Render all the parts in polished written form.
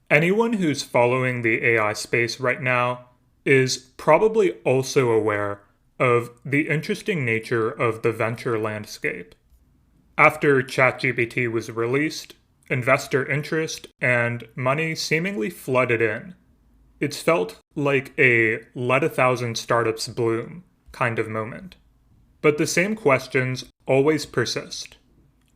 Anyone who's following the AI space right now is probably also aware of the interesting nature of the venture landscape. After ChatGPT was released, investor interest and money seemingly flooded in. It's felt like a let a thousand startups bloom kind of moment. But the same questions always persist.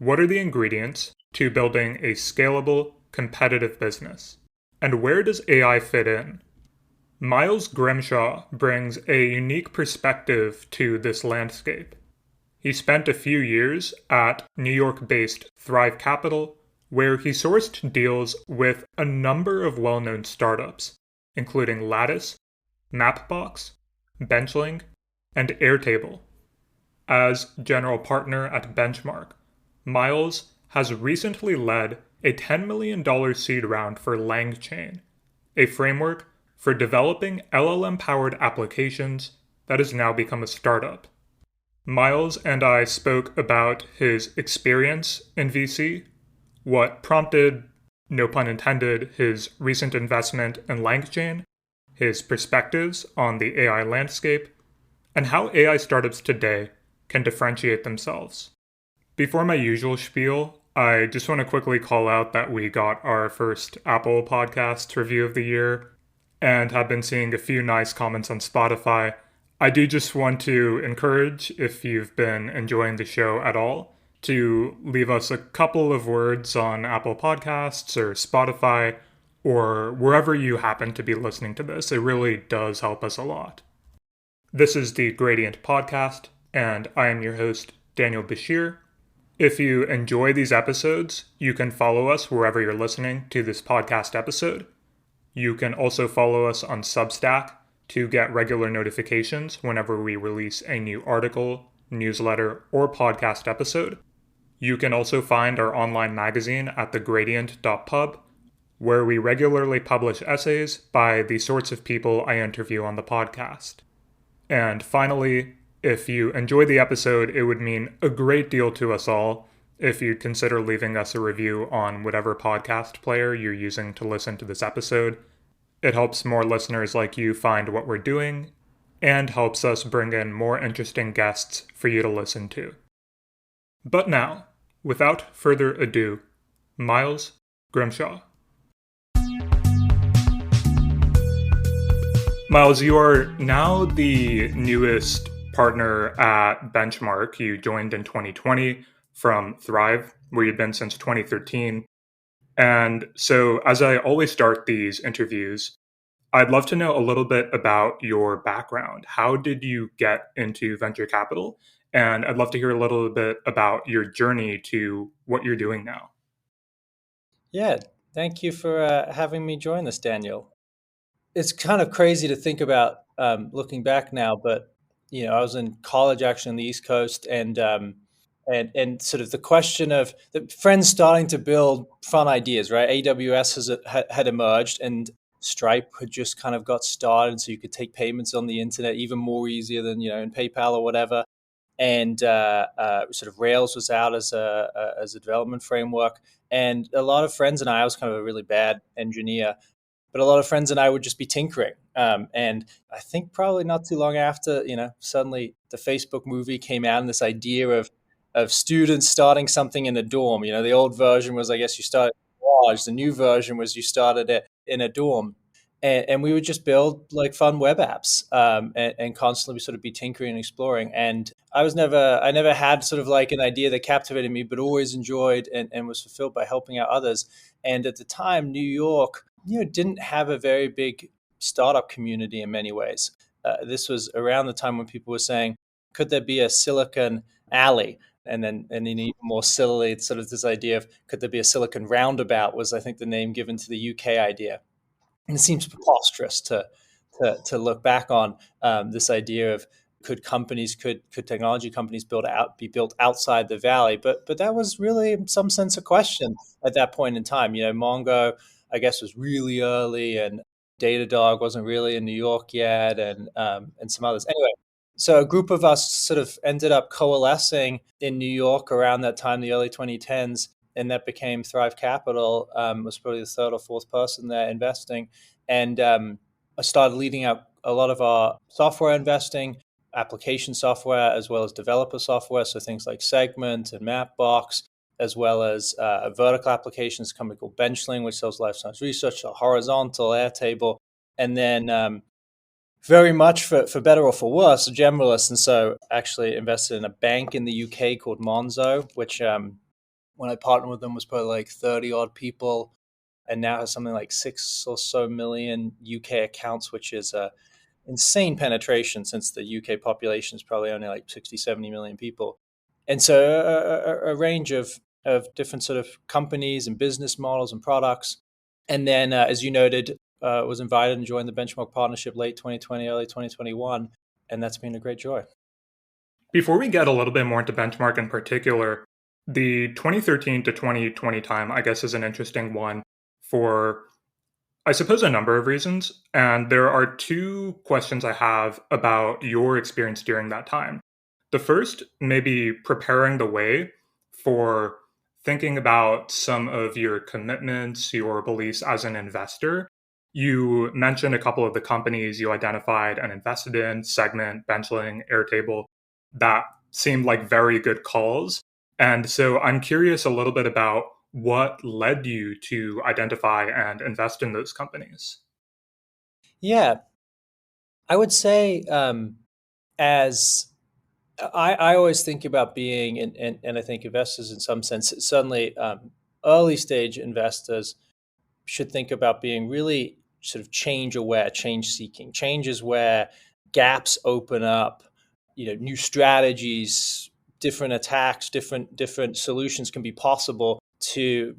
What are the ingredients to building a scalable, competitive business? And where does AI fit in? Miles Grimshaw brings a unique perspective to this landscape. He spent a few years at New York based Thrive Capital, where he sourced deals with a number of well known startups, including Lattice, Mapbox, Benchling, and Airtable. As general partner at Benchmark, Miles has recently led a $10 million seed round for LangChain, a framework for developing LLM powered applications that has now become a startup. Miles and I spoke about his experience in VC, what prompted, no pun intended, his recent investment in LangChain, his perspectives on the AI landscape, and how AI startups today can differentiate themselves. Before my usual spiel, I just want to quickly call out that we got our first Apple Podcasts review of the year and have been seeing a few nice comments on Spotify. I do just want to encourage, if you've been enjoying the show at all, to leave us a couple of words on Apple Podcasts or Spotify or wherever you happen to be listening to this. It really does help us a lot. This is the Gradient Podcast, and I am your host, Daniel Bashir. If you enjoy these episodes, you can follow us wherever you're listening to this podcast episode. You can also follow us on Substack to get regular notifications whenever we release a new article, newsletter, or podcast episode. You can also find our online magazine at thegradient.pub, where we regularly publish essays by the sorts of people I interview on the podcast. And finally, if you enjoy the episode, it would mean a great deal to us all if you'd consider leaving us a review on whatever podcast player you're using to listen to this episode. It helps more listeners like you find what we're doing and helps us bring in more interesting guests for you to listen to. But now, without further ado, Miles Grimshaw. Miles, you are now the newest partner at Benchmark. You joined in 2020 from Thrive, where you've been since 2013. And so, as I always start these interviews, I'd love to know a little bit about your background. How did you get into venture capital? And I'd love to hear a little bit about your journey to what you're doing now. Yeah, thank you for having me join this, Daniel. It's kind of crazy to think about looking back now, but I was in college actually on the East Coast, and sort of the question of the friends starting to build fun ideas, right? AWS had emerged, and Stripe had just kind of got started, so you could take payments on the internet even more easier than in PayPal or whatever. And sort of Rails was out as a development framework, and a lot of friends and I was kind of a really bad engineer, but a lot of friends and I would just be tinkering. And I think probably not too long after, suddenly the Facebook movie came out, and this idea of students starting something in a dorm. The old version was, I guess, you started in a garage. The new version was you started it in a dorm. And we would just build like fun web apps and constantly sort of be tinkering and exploring. And I never had sort of like an idea that captivated me, but always enjoyed and was fulfilled by helping out others. And at the time, New York, didn't have a very big startup community in many ways. This was around the time when people were saying, could there be a Silicon Alley? And then even more sillily, it's sort of this idea of could there be a Silicon Roundabout was, I think, the name given to the UK idea. And it seems preposterous to look back on this idea of could technology companies be built outside the valley? But that was really in some sense a question at that point in time. Mongo, I guess, was really early, and Datadog wasn't really in New York yet, and some others. Anyway, so a group of us sort of ended up coalescing in New York around that time, the early 2010s, and that became Thrive Capital. Was probably the third or fourth person there investing, and I started leading up a lot of our software investing, application software, as well as developer software. So things like Segment and Mapbox, as well as a vertical applications, a company called Benchling, which sells life science research, a horizontal Airtable, and then very much for better or for worse, a generalist. And so actually invested in a bank in the UK called Monzo, which when I partnered with them was probably like 30 odd people, and now has something like 6 or so million UK accounts, which is a insane penetration since the UK population is probably only like 60, 70 million people. And so a range of different sort of companies and business models and products. And then, as you noted, was invited and joined the Benchmark Partnership late 2020, early 2021. And that's been a great joy. Before we get a little bit more into Benchmark in particular, the 2013 to 2020 time, I guess, is an interesting one for, I suppose, a number of reasons. And there are two questions I have about your experience during that time. The first, maybe preparing the way for thinking about some of your commitments, your beliefs as an investor. You mentioned a couple of the companies you identified and invested in: Segment, Benchling, Airtable, that seemed like very good calls. And so I'm curious a little bit about what led you to identify and invest in those companies. Yeah, I would say as I always think about being, and I think investors in some sense, certainly early stage investors should think about being really sort of change aware, change seeking. Change is where gaps open up, new strategies, different attacks, different solutions can be possible to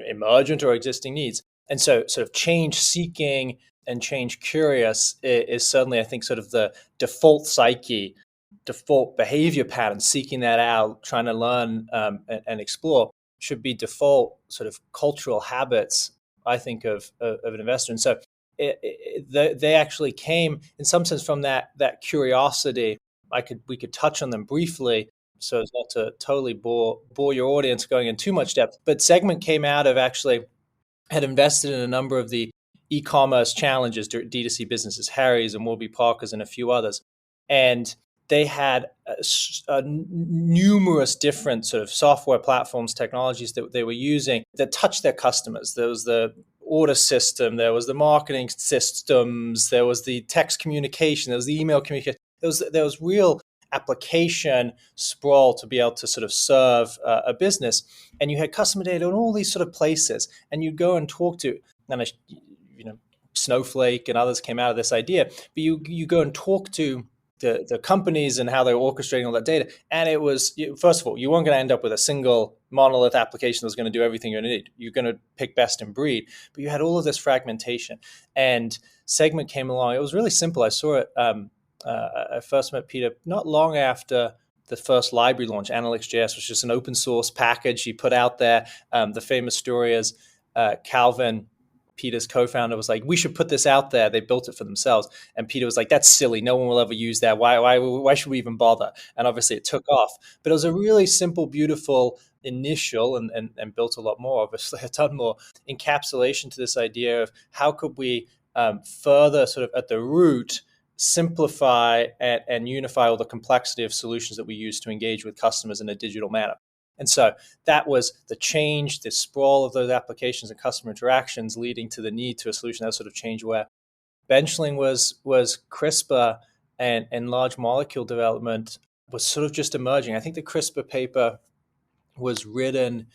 emergent or existing needs. And so sort of change seeking and change curious is certainly, I think, sort of the default psyche, default behavior pattern, seeking that out, trying to learn and explore should be default sort of cultural habits, I think, of an investor. And so they actually came in some sense from that curiosity. We could touch on them briefly so as not to totally bore your audience going in too much depth. But Segment came out of actually had invested in a number of the e-commerce challenges, D2C businesses, Harry's and Warby Parker's and a few others. And they had numerous different sort of software platforms, technologies that they were using that touched their customers. There was the order system, there was the marketing systems, there was the text communication, there was the email communication. There was real application sprawl to be able to sort of serve a business. And you had customer data in all these sort of places, and you'd go and talk to, and Snowflake and others came out of this idea, but you go and talk to the companies and how they're orchestrating all that data. And it was, first of all, you weren't going to end up with a single monolith application that was going to do everything you're going to need. You're going to pick best in breed, but you had all of this fragmentation. And Segment came along. It was really simple. I saw it. I first met Peter not long after the first library launch. Analytics.js was just an open source package he put out there. The famous story is Calvin, Peter's co-founder, was like, we should put this out there. They built it for themselves. And Peter was like, that's silly. No one will ever use that. Why should we even bother? And obviously it took off. But it was a really simple, beautiful initial and built a lot more, obviously a ton more, encapsulation to this idea of how could we further sort of at the root simplify and unify all the complexity of solutions that we use to engage with customers in a digital manner. And so that was the change, the sprawl of those applications and customer interactions leading to the need to a solution that sort of change where Benchling was CRISPR and large molecule development was sort of just emerging. I think the CRISPR paper was written,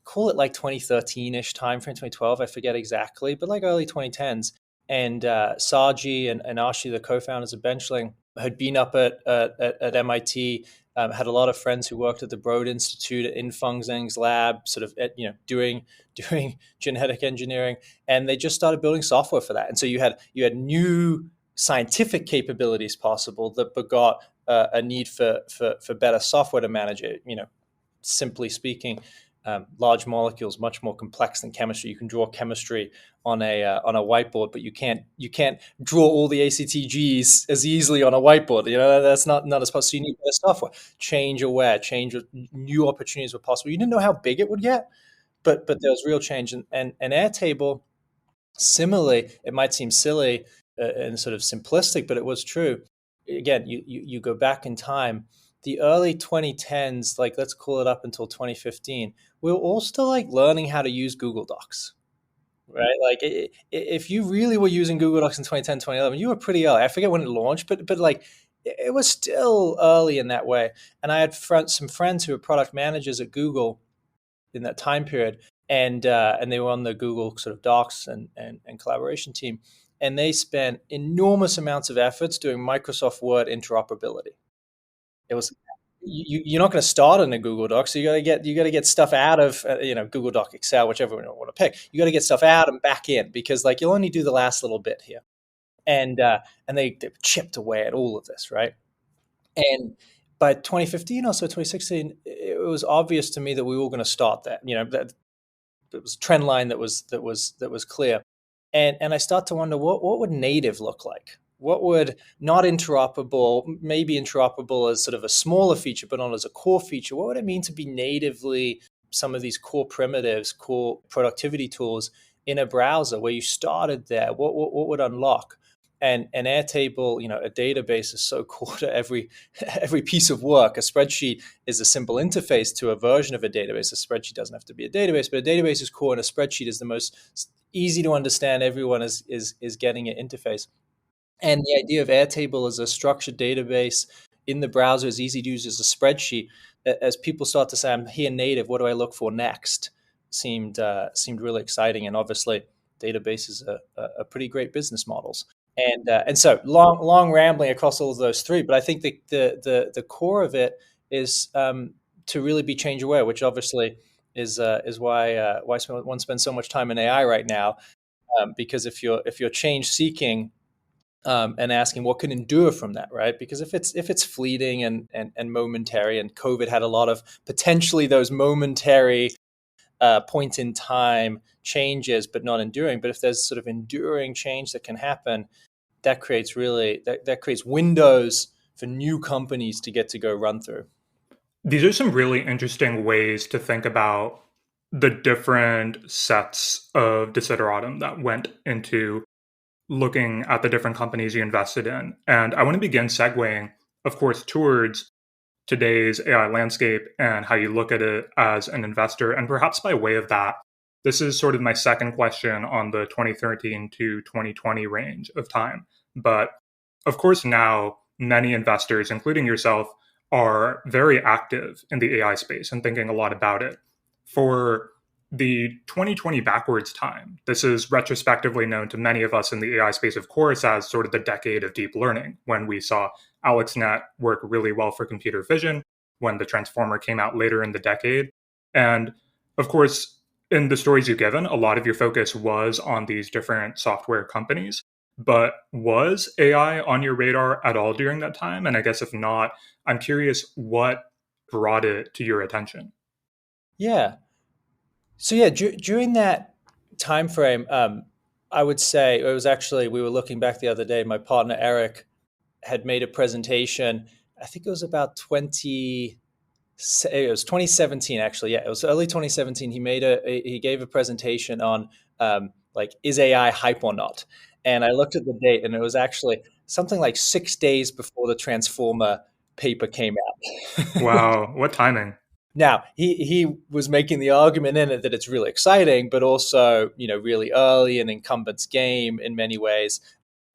call it like 2013-ish timeframe, 2012, I forget exactly, but like early 2010s. And Saji and Ashi, the co-founders of Benchling, had been up at MIT, had a lot of friends who worked at the Broad Institute in Feng Zhang's lab, sort of doing genetic engineering, and they just started building software for that. And so you had new scientific capabilities possible that begot a need for better software to manage it. Simply speaking, large molecules much more complex than chemistry. You can draw chemistry on a whiteboard, but you can't draw all the ACTGs as easily on a whiteboard. That's not as possible. So you need better software. Change aware, new opportunities were possible. You didn't know how big it would get. but there was real change. And Airtable, similarly, it might seem silly and sort of simplistic, but it was true. Again, you go back in time, the early 2010s, like let's call it up until 2015, we were all still like learning how to use Google Docs, right? Like if you really were using Google Docs in 2010, 2011, you were pretty early. I forget when it launched, but like it was still early in that way. And I had some friends who were product managers at Google in that time period, and they were on the Google sort of Docs and collaboration team, and they spent enormous amounts of efforts doing Microsoft Word interoperability. It was you're not going to start in a Google Doc, so you got to get stuff out of Google Doc, Excel, whichever one you want to pick. You got to get stuff out and back in because like you'll only do the last little bit here, and they chipped away at all of this, right? And by 2015 or so, 2016, it was obvious to me that we were going to start that. That it was a trend line that was clear, and I start to wonder what would native look like. What would not interoperable, maybe interoperable as sort of a smaller feature, but not as a core feature? What would it mean to be natively some of these core primitives, core productivity tools in a browser where you started there? What would unlock? And Airtable, a database is so core to every piece of work. A spreadsheet is a simple interface to a version of a database. A spreadsheet doesn't have to be a database, but a database is core, and a spreadsheet is the most easy to understand. Everyone is getting an interface. And the idea of Airtable as a structured database in the browser is easy to use as a spreadsheet. As people start to say, "I'm here native. What do I look for next?" seemed really exciting, and obviously, databases are pretty great business models. And so long rambling across all of those three, but I think the core of it is to really be change aware, which obviously is why one spends so much time in AI right now, because if you're change seeking, and asking what can endure from that, right? Because if it's fleeting and momentary, and COVID had a lot of potentially those momentary point in time changes, but not enduring. But if there's sort of enduring change that can happen, that creates that creates windows for new companies to get to go run through. These are some really interesting ways to think about the different sets of desideratum that went into looking at the different companies you invested in. And I want to begin segueing, of course, towards today's AI landscape and how you look at it as an investor. And perhaps by way of that, this is sort of my second question on the 2013 to 2020 range of time. But of course, now many investors, including yourself, are very active in the AI space and thinking a lot about it. For the 2020 backwards time, this is retrospectively known to many of us in the AI space, of course, as sort of the decade of deep learning, when we saw AlexNet work really well for computer vision, when the transformer came out later in the decade. And of course, in the stories you've given, a lot of your focus was on these different software companies. But was AI on your radar at all during that time? And I guess if not, I'm curious what brought it to your attention. Yeah. So yeah, during that time frame, I would say it was actually we were looking back the other day. My partner Eric had made a presentation. I think it was about 20. It was 2017 actually. Yeah, it was early 2017. He gave a presentation on like is AI hype or not? And I looked at the date, and it was actually something like 6 days before the Transformer paper came out. Wow, what timing. Now, he was making the argument in it that it's really exciting, but also, really early in incumbent's game in many ways.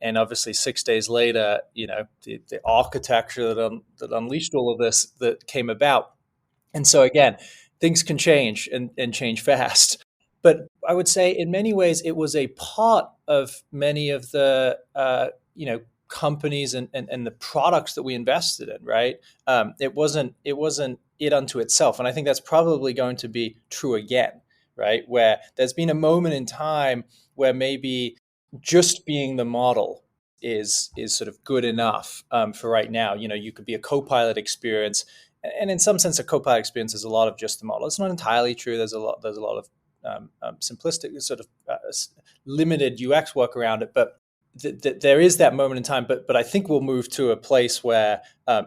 And obviously, 6 days later, the architecture that unleashed all of this that came about. And so again, things can change and change fast. But I would say in many ways, it was a part of many of the, companies and the products that we invested in, right? It wasn't it unto itself. And I think that's probably going to be true again, right? Where there's been a moment in time where maybe just being the model is sort of good enough for right now. You could be a co-pilot experience, and in some sense, a co-pilot experience is a lot of just the model. It's not entirely true. There's a lot of simplistic, sort of limited UX work around it, but there is that moment in time, but I think we'll move to a place where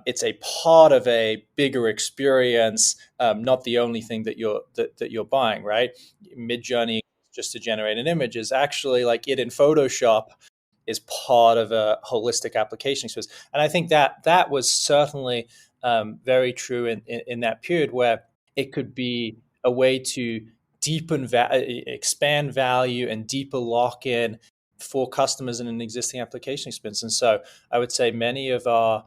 it's a part of a bigger experience, not the only thing that you're buying, right? Midjourney, just to generate an image, is actually like it in Photoshop is part of a holistic application experience. And I think that was certainly very true in that period, where it could be a way to expand value and deeper lock in for customers in an existing application experience. And so I would say many of our,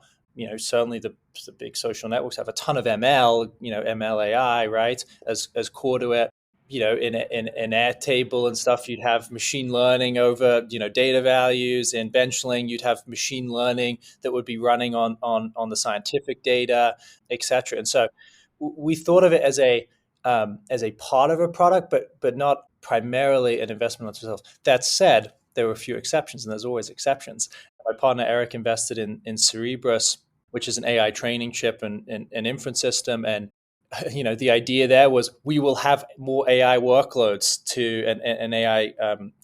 certainly the big social networks have a ton of ML, ML AI, right, as core to it. In Airtable and stuff, you'd have machine learning over, data values. In Benchling, you'd have machine learning that would be running on the scientific data, etc. And so we thought of it as a part of a product, but not primarily an investment in itself. That said, there were a few exceptions, and there's always exceptions. My partner Eric invested in Cerebrus, which is an AI training chip and inference system, and the idea there was we will have more AI workloads to and AI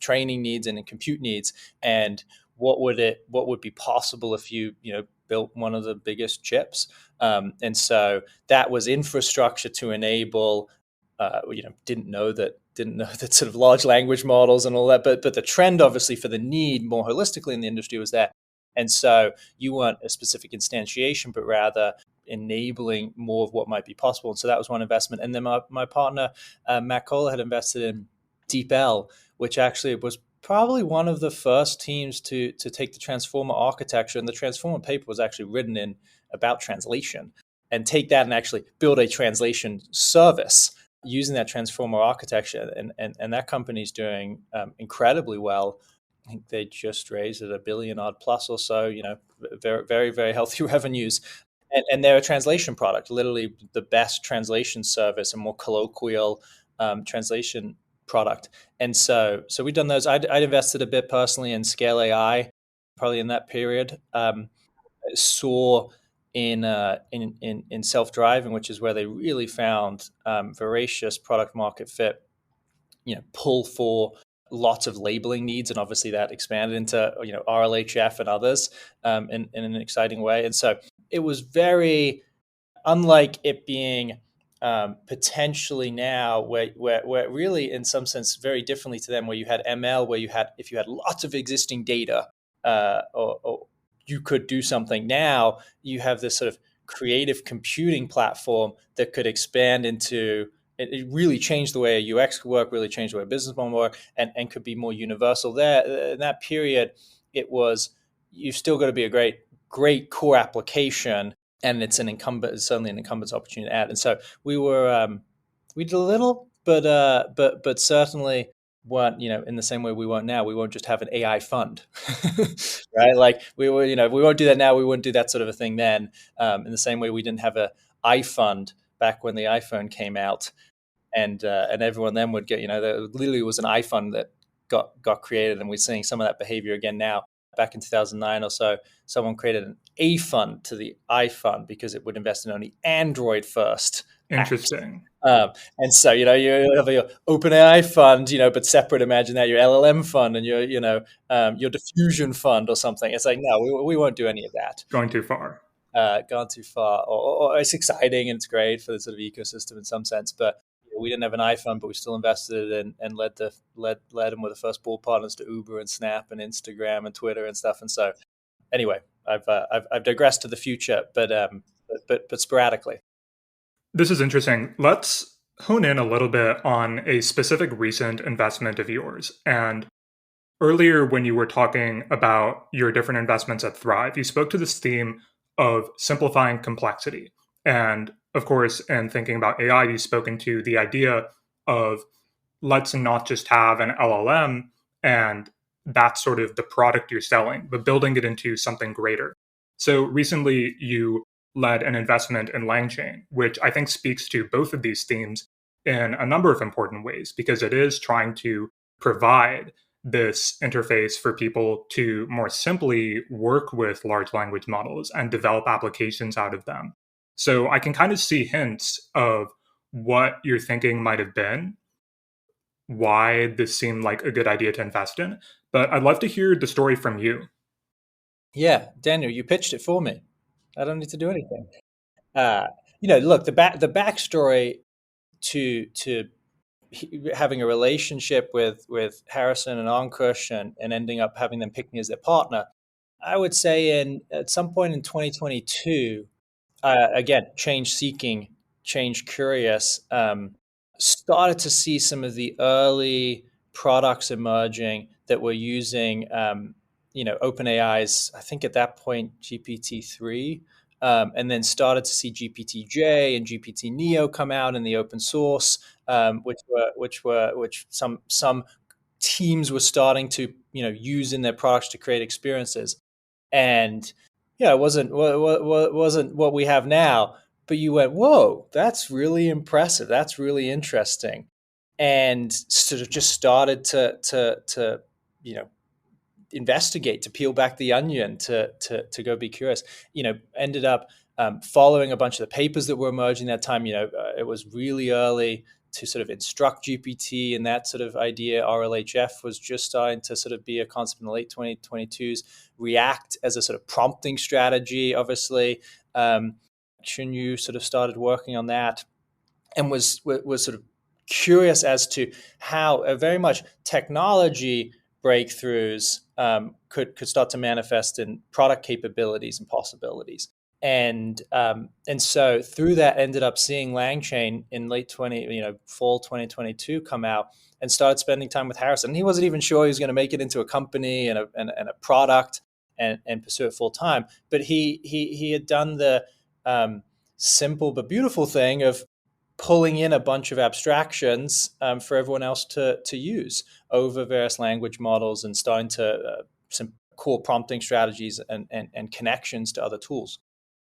training needs and compute needs, and what would be possible if you built one of the biggest chips, and so that was infrastructure to enable. Didn't know that sort of large language models and all that, but the trend obviously for the need more holistically in the industry was there, and so you weren't a specific instantiation, but rather enabling more of what might be possible. And so that was one investment. And then my partner, Matt Kohler, had invested in DeepL, which actually was probably one of the first teams to take the transformer architecture. And the transformer paper was actually written about translation, and take that and actually build a translation service using that transformer architecture. And that company's doing incredibly well. I think they just raised at $1 billion odd plus or so, very, very, very healthy revenues. And they're a translation product, literally the best translation service and more colloquial translation product. And so we've done those. I'd invested a bit personally in Scale AI, probably in that period. Saw in self-driving, which is where they really found voracious product market fit, pull for lots of labeling needs, and obviously that expanded into RLHF and others in an exciting way. And so it was very unlike it being potentially now, where really in some sense very differently to them, where you had ML, where if you had lots of existing data, or you could do something. Now you have this sort of creative computing platform that could expand into. It really changed the way a UX could work, really changed the way a business model work, and could be more universal. There in that period, it was you've still got to be a great core application, and it's certainly an incumbent's opportunity to add. And so we did a little, but certainly weren't, in the same way we won't now. We won't just have an AI fund, right? Like we won't do that now. We wouldn't do that sort of a thing then. In the same way we didn't have a iFund back when the iPhone came out. And everyone then would get, there literally was an iFund that got created, and we're seeing some of that behavior again now. Back in 2009 or so, someone created an A fund to the iFund because it would invest in only Android first. Interesting. And so, you have your OpenAI fund, but separate. Imagine that your LLM fund and your diffusion fund or something. It's like, no, we won't do any of that. Going too far. Gone too far. Or it's exciting and it's great for the sort of ecosystem in some sense, but we didn't have an iPhone, but we still invested in and led them with the first board partners to Uber and Snap and Instagram and Twitter and stuff. And so, anyway, I've digressed to the future, but sporadically. This is interesting. Let's hone in a little bit on a specific recent investment of yours. And earlier, when you were talking about your different investments at Thrive, you spoke to this theme of simplifying complexity. And of course, in thinking about AI, you've spoken to the idea of let's not just have an LLM and that's sort of the product you're selling, but building it into something greater. So recently you led an investment in LangChain, which I think speaks to both of these themes in a number of important ways, because it is trying to provide this interface for people to more simply work with large language models and develop applications out of them. So I can kind of see hints of what your thinking might have been why this seemed like a good idea to invest in. But I'd love to hear the story from you. Yeah, Daniel, you pitched it for me. I don't need to do anything. Uh, look, the backstory to having a relationship with Harrison and Ankush and ending up having them pick me as their partner. I would say in at some point in 2022, again, change seeking, change curious, started to see some of the early products emerging that were using, OpenAI's, I think at that point, GPT-3, and then started to see GPT-J and GPT-Neo come out in the open source, which some teams were starting to use in their products to create experiences. And yeah, it wasn't what we have now, but you went, whoa, that's really impressive. That's really interesting, and sort of just started to you know investigate, to peel back the onion, to go be curious. Ended up following a bunch of the papers that were emerging that time. It was really early to sort of instruct GPT and that sort of idea. RLHF was just starting to sort of be a concept in the late 2022s. React as a sort of prompting strategy, obviously. Chunyu sort of started working on that and was sort of curious as to how very much technology breakthroughs could start to manifest in product capabilities and possibilities. And so through that, ended up seeing LangChain in fall 2022 come out, and started spending time with Harrison. And he wasn't even sure he was going to make it into a company and a product and pursue it full time. But he had done the simple but beautiful thing of pulling in a bunch of abstractions for everyone else to use over various language models, and starting to some core prompting strategies and connections to other tools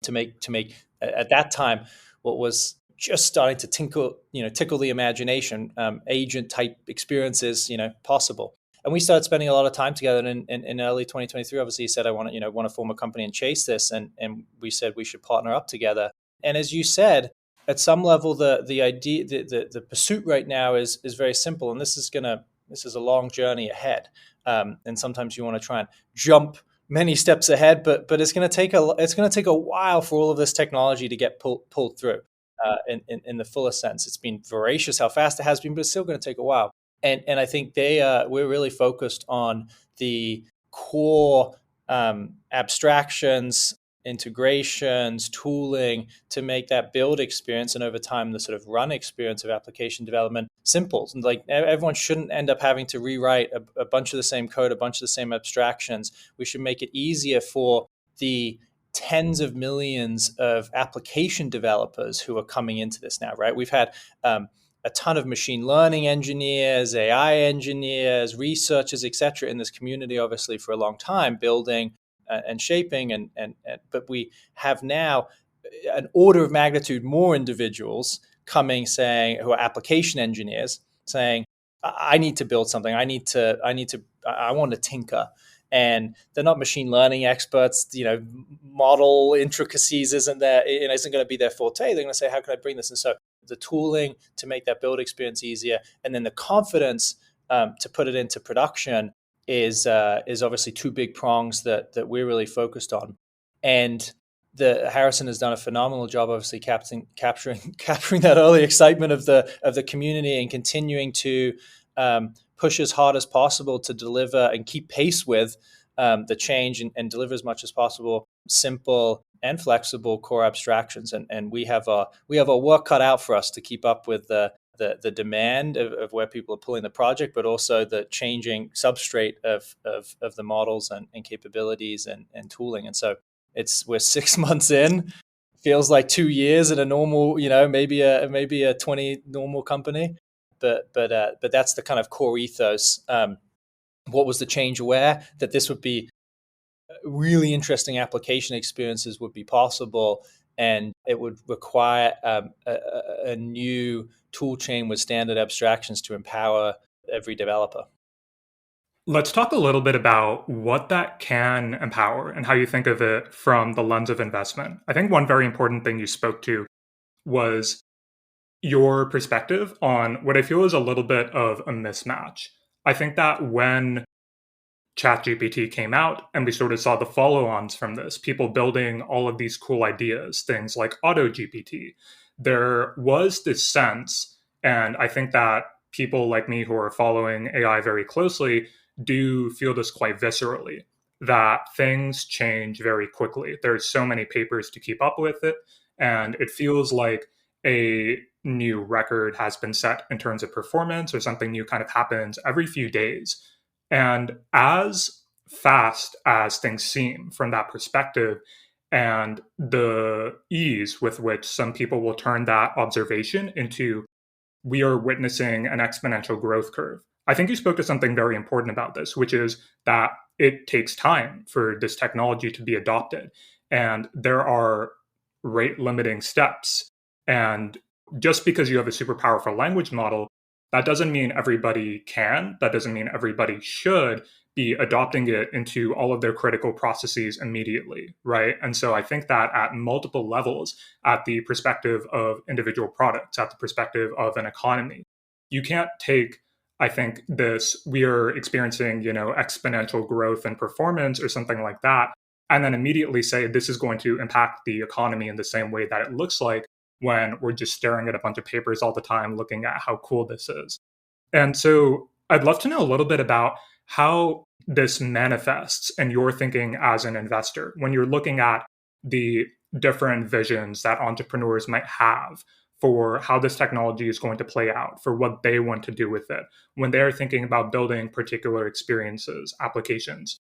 to make at that time what was just starting to tickle the imagination, agent type experiences, possible. And we started spending a lot of time together. And in early 2023, obviously, he said, I want to form a company and chase this. And we said we should partner up together. And as you said, at some level, the idea, the pursuit right now is very simple. And this is a long journey ahead. And sometimes you want to try and jump many steps ahead, but it's going to take a while for all of this technology to get pulled through in the fullest sense. It's been voracious how fast it has been, but it's still going to take a while. And I think we're really focused on the core abstractions, integrations, tooling to make that build experience, and over time the sort of run experience of application development simple. And like, everyone shouldn't end up having to rewrite a bunch of the same code, a bunch of the same abstractions. We should make it easier for the tens of millions of application developers who are coming into this now, right? We've had a ton of machine learning engineers, AI engineers, researchers, et cetera, in this community, obviously, for a long time, building and shaping. But we have now an order of magnitude more individuals coming, saying, who are application engineers, saying, I need to build something. I want to tinker. And they're not machine learning experts. Model intricacies isn't going to be their forte. They're going to say, how can I bring this? And so the tooling to make that build experience easier, and then the confidence to put it into production is obviously two big prongs that we're really focused on. And Harrison has done a phenomenal job, obviously capturing that early excitement of the community, and continuing to push as hard as possible to deliver and keep pace with the change, and deliver as much as possible simple and flexible core abstractions. And we have a work cut out for us to keep up with the demand of where people are pulling the project, but also the changing substrate of the models and capabilities and tooling. And so we're 6 months in. Feels like 2 years in a normal, maybe a 20 normal company, but that's the kind of core ethos. What was the change aware that this would be really interesting application experiences would be possible, and it would require a new tool chain with standard abstractions to empower every developer. Let's talk a little bit about what that can empower and how you think of it from the lens of investment. I think one very important thing you spoke to was your perspective on what I feel is a little bit of a mismatch. I think that when ChatGPT came out and we sort of saw the follow ons from this, people building all of these cool ideas, things like AutoGPT. There was this sense, and I think that people like me who are following AI very closely do feel this quite viscerally, that things change very quickly. There's so many papers to keep up with it, and it feels like a new record has been set in terms of performance or something new kind of happens every few days. And as fast as things seem from that perspective, and the ease with which some people will turn that observation into, we are witnessing an exponential growth curve. I think you spoke to something very important about this, which is that it takes time for this technology to be adopted. And there are rate limiting steps. And just because you have a super powerful language model, that doesn't mean everybody can, that doesn't mean everybody should be adopting it into all of their critical processes immediately, right? And so I think that at multiple levels, at the perspective of individual products, at the perspective of an economy, you can't take, I think, this, we are experiencing, exponential growth and performance or something like that, and then immediately say this is going to impact the economy in the same way that it looks like when we're just staring at a bunch of papers all the time, looking at how cool this is. And so I'd love to know a little bit about how this manifests in your thinking as an investor when you're looking at the different visions that entrepreneurs might have for how this technology is going to play out, for what they want to do with it, when they're thinking about building particular experiences, applications.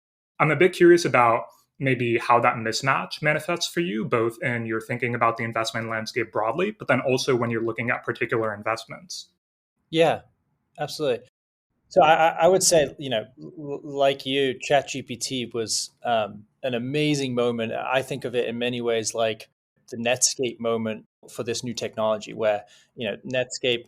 I'm a bit curious about maybe how that mismatch manifests for you, both in your thinking about the investment landscape broadly, but then also when you're looking at particular investments. Yeah, absolutely. So I would say, like you, ChatGPT was an amazing moment. I think of it in many ways like the Netscape moment for this new technology, where Netscape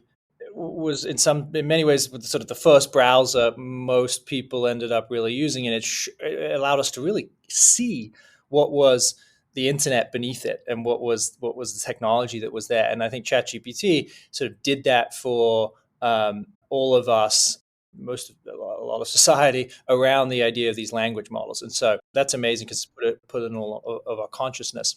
was in many ways sort of the first browser most people ended up really using, and it allowed us to really see what was the internet beneath it and what was the technology that was there. And I think ChatGPT sort of did that for all of us, a lot of society around the idea of these language models. And so that's amazing because it's put in all of our consciousness.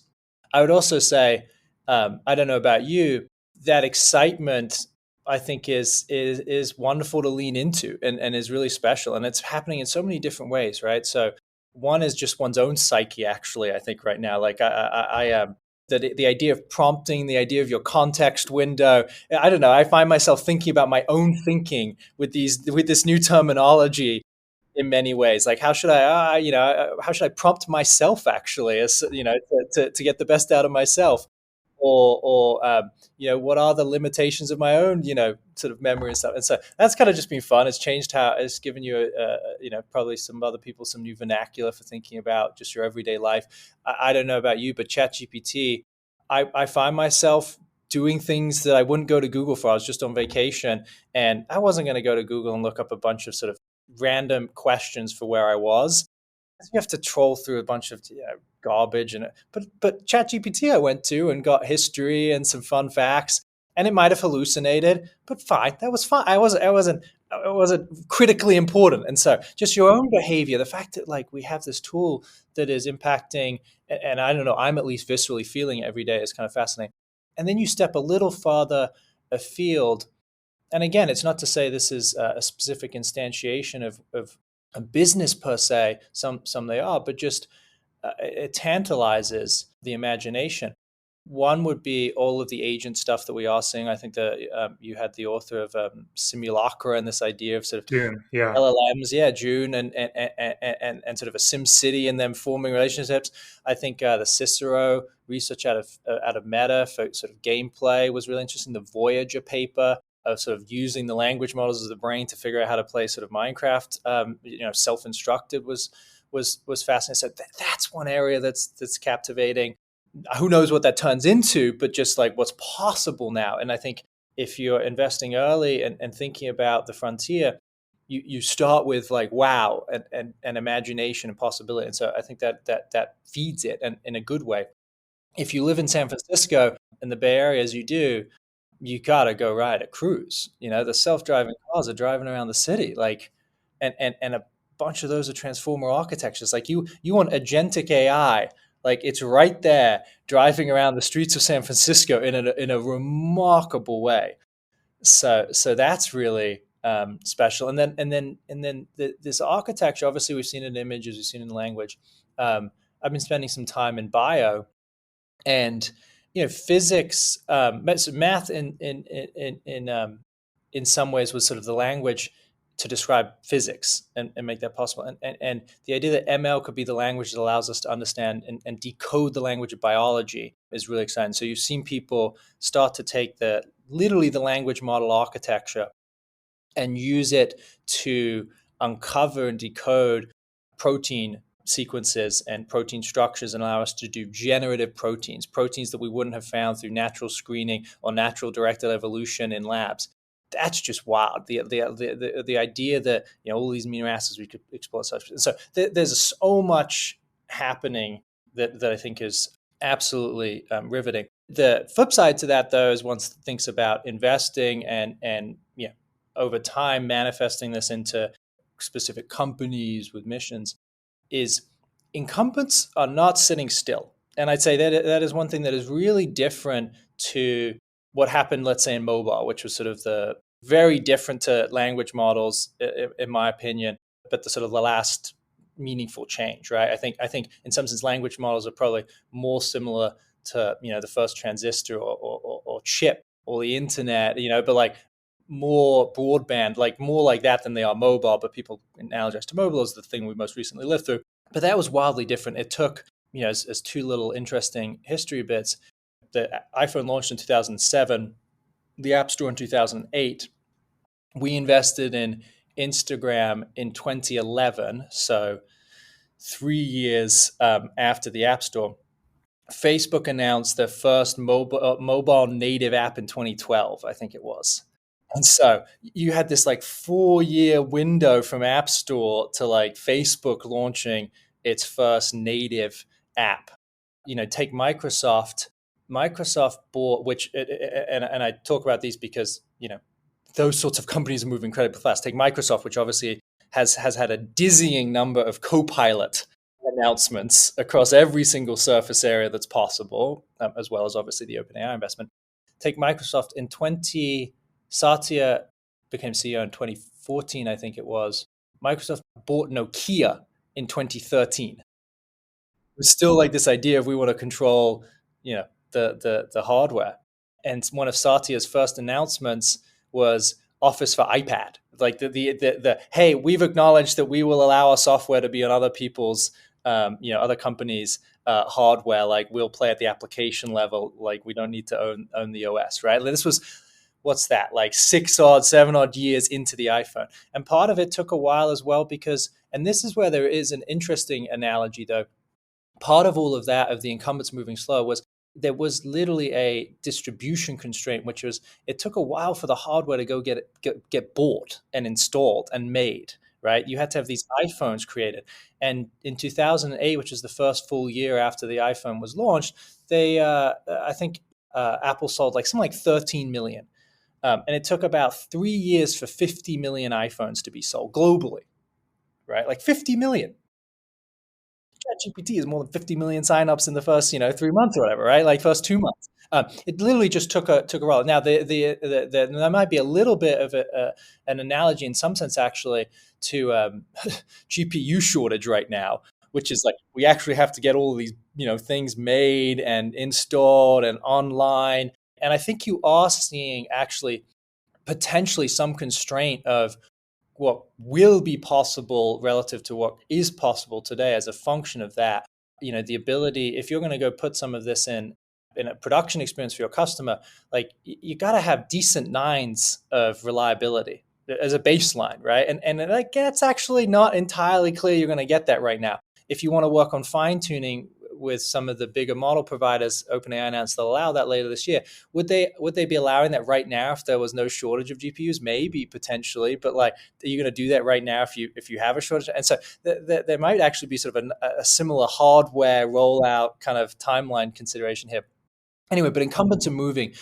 I would also say, I don't know about you, that excitement I think is wonderful to lean into, and is really special. And it's happening in so many different ways, right? So one is just one's own psyche, actually, I think right now. Like I am. The idea of prompting, the idea of your context window. I don't know. I find myself thinking about my own thinking with this new terminology in many ways. Like how should I prompt myself, actually, as to get the best out of myself, or what are the limitations of my own sort of memory and stuff. And so that's kind of just been fun. It's changed how it's given you probably some other people some new vernacular for thinking about just your everyday life. I don't know about you, but ChatGPT, I find myself doing things that I wouldn't go to Google for. I was just on vacation and I wasn't going to go to Google and look up a bunch of sort of random questions for where I was. You have to troll through a bunch of garbage, but ChatGPT I went to and got history and some fun facts, and it might have hallucinated, but fine, that was fine. I wasn't critically important. And so just your own behavior, the fact that like we have this tool that is impacting, and I don't know, I'm at least viscerally feeling it every day, is kind of fascinating. And then you step a little farther afield, and again, it's not to say this is a specific instantiation of a business per se. Some they are, but just it tantalizes the imagination. One would be all of the agent stuff that we are seeing. I think that you had the author of Simulacra and this idea of sort of June, yeah. LLMs, yeah, June, and sort of a Sim City and them forming relationships. I think the Cicero research out of Meta for sort of gameplay was really interesting. The Voyager paper of sort of using the language models of the brain to figure out how to play sort of Minecraft, self-instructed was fascinating. So that's one area that's captivating. Who knows what that turns into, but just like what's possible now. And I think if you're investing early and thinking about the frontier, you start with like wow and imagination and possibility. And so I think that feeds it and in a good way. If you live in San Francisco in the Bay Area as you do, you gotta go ride a cruise. The self-driving cars are driving around the city, like, and a bunch of those are transformer architectures. Like you want agentic AI, like it's right there driving around the streets of San Francisco in a remarkable way. So that's really special. And then this architecture. Obviously, we've seen it in images, we've seen it in language. I've been spending some time in bio, and physics, math in some ways was sort of the language to describe physics and make that possible. And the idea that ML could be the language that allows us to understand and decode the language of biology is really exciting. So you've seen people start to take literally the language model architecture and use it to uncover and decode protein sequences and protein structures and allow us to do generative proteins that we wouldn't have found through natural screening or natural directed evolution in labs. That's just wild. The idea that all these amino acids we could explore such. So there's so much happening that I think is absolutely riveting. The flip side to that, though, is one thinks about investing and over time manifesting this into specific companies with missions, is incumbents are not sitting still. And I'd say that is one thing that is really different to what happened, let's say, in mobile, which was sort of the very different to language models, in my opinion, but the sort of the last meaningful change, right? I think in some sense language models are probably more similar to the first transistor or chip or the internet, but like more broadband, like more like that than they are mobile. But people analogize to mobile as the thing we most recently lived through. But that was wildly different. It took, as two little interesting history bits. The iPhone launched in 2007, the App Store in 2008. We invested in Instagram in 2011, so 3 years after the App Store. Facebook announced their first mobile native app in 2012, I think it was. And so you had this like 4-year window from App Store to like Facebook launching its first native app. Take Microsoft. Microsoft bought, and I talk about these because those sorts of companies move incredibly fast. Take Microsoft, which obviously has had a dizzying number of Copilot announcements across every single surface area that's possible, as well as obviously the OpenAI investment. Take Microsoft Satya became CEO in 2014, I think it was. Microsoft bought Nokia in 2013. It was still like this idea of we want to control, the hardware. And one of Satya's first announcements was Office for iPad. Like the hey, we've acknowledged that we will allow our software to be on other people's, other companies' hardware. Like we'll play at the application level. Like we don't need to own the OS, right? This was, what's that, like 7 odd years into the iPhone. And part of it took a while as well because, and this is where there is an interesting analogy though, part of all of that, of the incumbents moving slow, was there was literally a distribution constraint, which was it took a while for the hardware to go get bought and installed and made, right? You had to have these iPhones created. And in 2008, which is the first full year after the iPhone was launched, I think Apple sold like something like 13 million. And it took about 3 years for 50 million iPhones to be sold globally, right? Like 50 million. ChatGPT is more than 50 million signups in the first, 3 months or whatever, right? Like first 2 months. It literally just took a roll. Now, there might be a little bit of an analogy in some sense, actually, to GPU shortage right now, which is like we actually have to get all of these, things made and installed and online. And I think you are seeing actually potentially some constraint of what will be possible relative to what is possible today as a function of that. The ability, if you're going to go put some of this in a production experience for your customer, like you got to have decent nines of reliability as a baseline, right? And like it's actually not entirely clear you're going to get that right now. If you want to work on fine tuning with some of the bigger model providers, OpenAI announced they'll allow that later this year. Would they be allowing that right now if there was no shortage of GPUs? Maybe, potentially, but like, are you going to do that right now if you have a shortage? And so there might actually be sort of a similar hardware rollout kind of timeline consideration here. Anyway, but incumbents are moving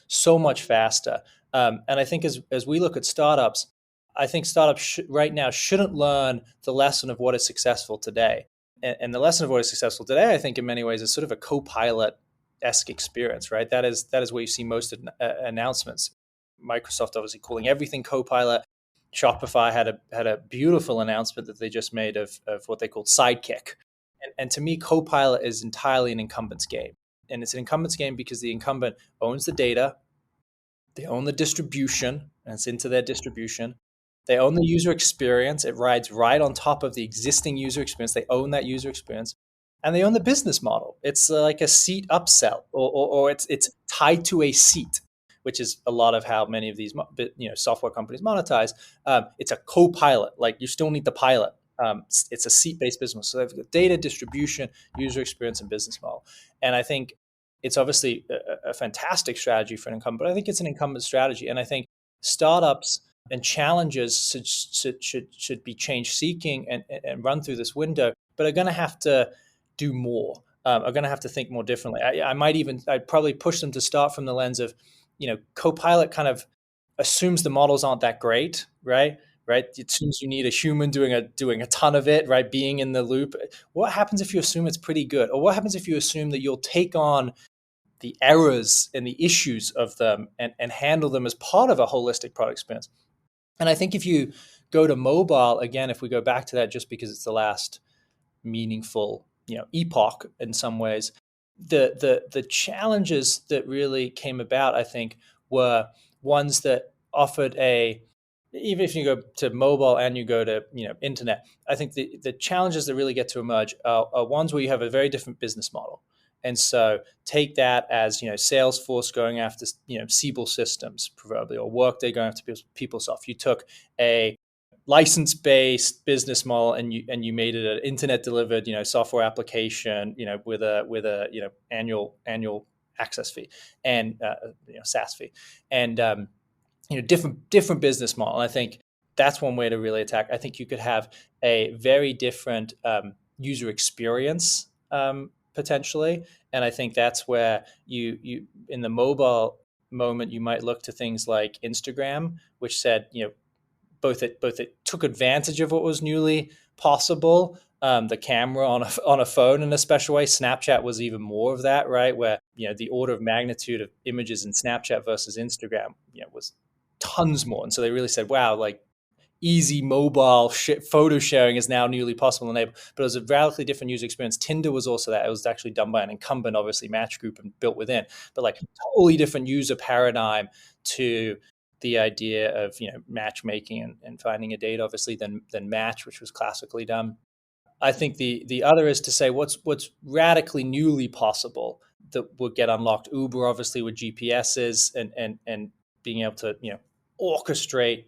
so much faster. And I think as we look at startups, I think startups right now shouldn't learn the lesson of what is successful today. And the lesson of what is successful today, I think, in many ways, is sort of a co-pilot-esque experience, right? That is where you see most announcements. Microsoft obviously calling everything co-pilot. Shopify had a beautiful announcement that they just made of what they called Sidekick. And to me, co-pilot is entirely an incumbent's game. And it's an incumbent's game because the incumbent owns the data, they own the distribution, and it's into their distribution. They own the user experience. It rides right on top of the existing user experience. They own that user experience. And they own the business model. It's like a seat upsell, or it's tied to a seat, which is a lot of how many of these software companies monetize. It's a co-pilot. Like you still need the pilot. It's a seat-based business. So they've got data, distribution, user experience, and business model. And I think it's obviously a fantastic strategy for an incumbent, but I think it's an incumbent strategy. And I think startups and challenges should be change seeking and run through this window, but are going to have to do more, are going to have to think more differently. I'd probably push them to start from the lens of, Copilot kind of assumes the models aren't that great, right? Right. It assumes you need a human doing a ton of it, right? Being in the loop. What happens if you assume it's pretty good? Or what happens if you assume that you'll take on the errors and the issues of them and handle them as part of a holistic product experience? And I think if you go to mobile, again, if we go back to that, just because it's the last meaningful, epoch in some ways, the challenges that really came about, I think, were ones that offered even if you go to mobile and you go to internet, I think the challenges that really get to emerge are ones where you have a very different business model. And so take that as Salesforce going after Siebel Systems, proverbially, or Workday going after PeopleSoft. You took a license-based business model and you made it an internet-delivered software application with a annual access fee and SaaS fee and different business model. And I think that's one way to really attack. I think you could have a very different user experience potentially, and I think that's where you in the mobile moment you might look to things like Instagram, which said both it took advantage of what was newly possible. The camera on a phone in a special way. Snapchat was even more of that, right? Where the order of magnitude of images in Snapchat versus Instagram was tons more. And so they really said, wow, like easy mobile photo sharing is now newly possible and enabled. But it was a radically different user experience. Tinder was also that. It was actually done by an incumbent, obviously Match Group, and built within, but like totally different user paradigm to the idea of matchmaking and finding a date, obviously, than Match, which was classically done. I think the other is to say what's radically newly possible that would get unlocked. Uber, obviously, with GPSs and being able to orchestrate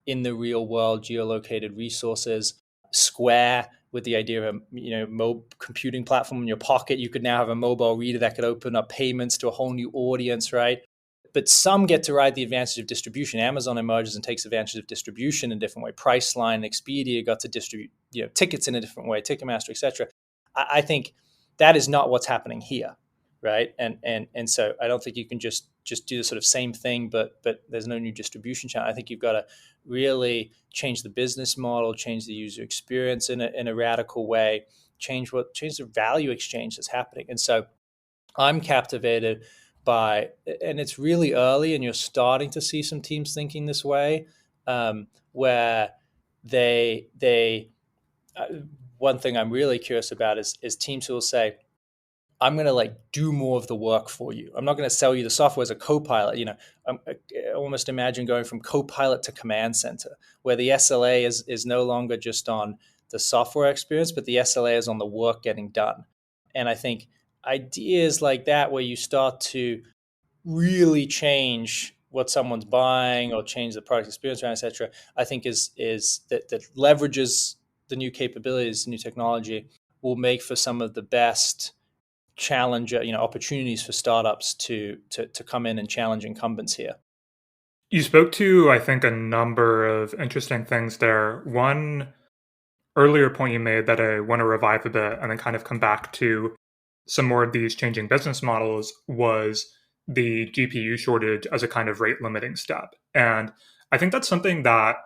in the real world geolocated resources. Square, with the idea of a computing platform in your pocket, you could now have a mobile reader that could open up payments to a whole new audience, right? But some get to ride the advantage of distribution. Amazon emerges and takes advantage of distribution in a different way. Priceline, Expedia got to distribute tickets in a different way, Ticketmaster, etc. I think that is not what's happening here, right? And so I don't think you can just do the sort of same thing, but there's no new distribution channel. I think you've got to really change the business model, change the user experience in a radical way, change the value exchange that's happening. And so I'm captivated by, and it's really early, and you're starting to see some teams thinking this way, where they one thing I'm really curious about is teams who will say, I'm going to do more of the work for you. I'm not going to sell you the software as a co-pilot. I almost imagine going from co-pilot to command center, where the SLA is no longer just on the software experience, but the SLA is on the work getting done. And I think ideas like that, where you start to really change what someone's buying or change the product experience around, et cetera, I think is that leverages the new capabilities, the new technology, will make for some of the best challenger, opportunities for startups to come in and challenge incumbents here. You spoke to, I think, a number of interesting things there. One earlier point you made that I want to revive a bit and then kind of come back to some more of these changing business models was the GPU shortage as a kind of rate limiting step. And I think that's something that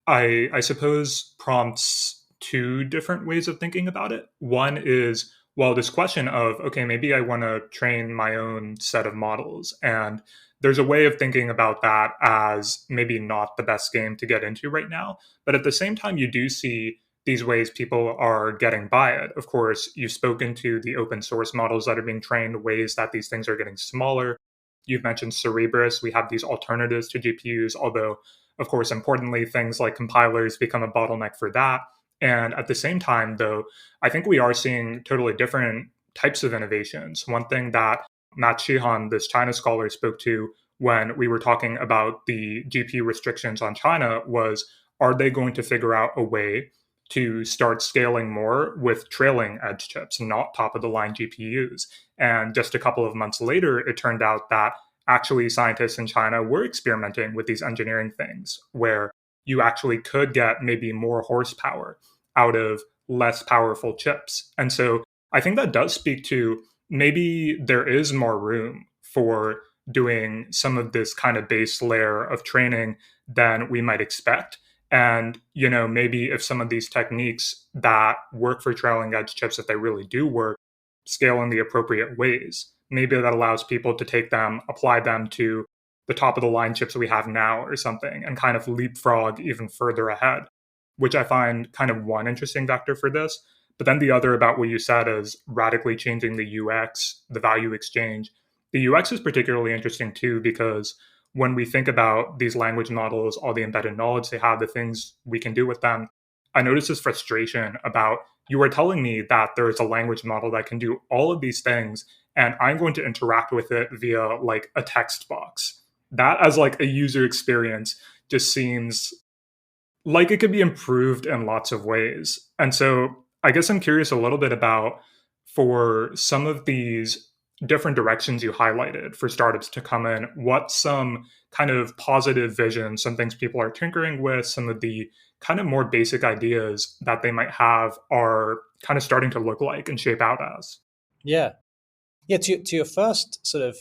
I suppose prompts two different ways of thinking about it. One is, well, this question of, okay, maybe I want to train my own set of models. And there's a way of thinking about that as maybe not the best game to get into right now. But at the same time, you do see these ways people are getting by it. Of course, you've spoken to the open source models that are being trained, ways that these things are getting smaller. You've mentioned Cerebras. We have these alternatives to GPUs, although, of course, importantly, things like compilers become a bottleneck for that. And at the same time, though, I think we are seeing totally different types of innovations. One thing that Matt Sheehan, this China scholar, spoke to when we were talking about the GPU restrictions on China was, are they going to figure out a way to start scaling more with trailing edge chips, not top of the line GPUs? And just a couple of months later, it turned out that actually scientists in China were experimenting with these engineering things where you actually could get maybe more horsepower out of less powerful chips. And so I think that does speak to maybe there is more room for doing some of this kind of base layer of training than we might expect. And, maybe if some of these techniques that work for trailing edge chips, if they really do work, scale in the appropriate ways, maybe that allows people to take them, apply them to the top of the line chips we have now or something, and kind of leapfrog even further ahead, which I find kind of one interesting vector for this. But then the other about what you said is radically changing the UX, the value exchange. The UX is particularly interesting too, because when we think about these language models, all the embedded knowledge they have, the things we can do with them, I notice this frustration about, you are telling me that there is a language model that can do all of these things, and I'm going to interact with it via like a text box. That as like a user experience just seems like it could be improved in lots of ways. And so I guess I'm curious a little bit about, for some of these different directions you highlighted for startups to come in, what some kind of positive vision, some things people are tinkering with, some of the kind of more basic ideas that they might have are kind of starting to look like and shape out as. Yeah. Yeah. To your first sort of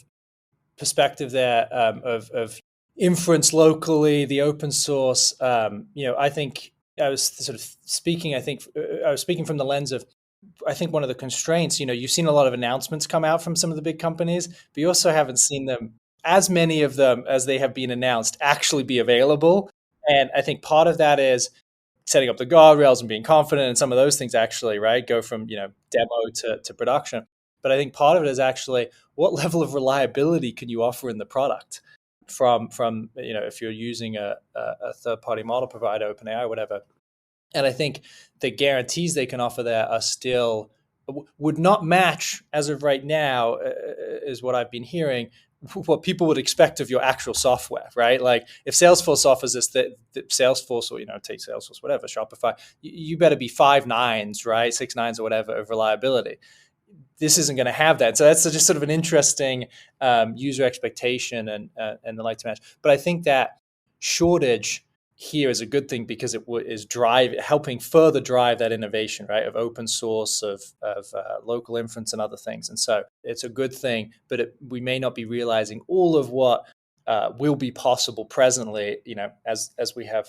perspective there, of inference locally, the open source, I think I was sort of speaking, I was speaking from the lens of, I think one of the constraints, you've seen a lot of announcements come out from some of the big companies, but you also haven't seen them, as many of them as they have been announced, actually be available. And I think part of that is setting up the guardrails and being confident, and some of those things actually, right, go from, demo to production. But I think part of it is actually, what level of reliability can you offer in the product from if you're using a third party model provider, OpenAI, whatever. And I think the guarantees they can offer there are still, would not match as of right now, is what I've been hearing, what people would expect of your actual software, right? Like if Salesforce offers this, that Salesforce, or take Salesforce, whatever, Shopify, you better be 5 nines, right, 6 nines or whatever of reliability. This isn't going to have that. So that's just sort of an interesting user expectation and the like to match. But I think that shortage here is a good thing, because it is helping further drive that innovation, right, of open source, of local inference and other things. And so it's a good thing, but we may not be realizing all of what will be possible presently, as we have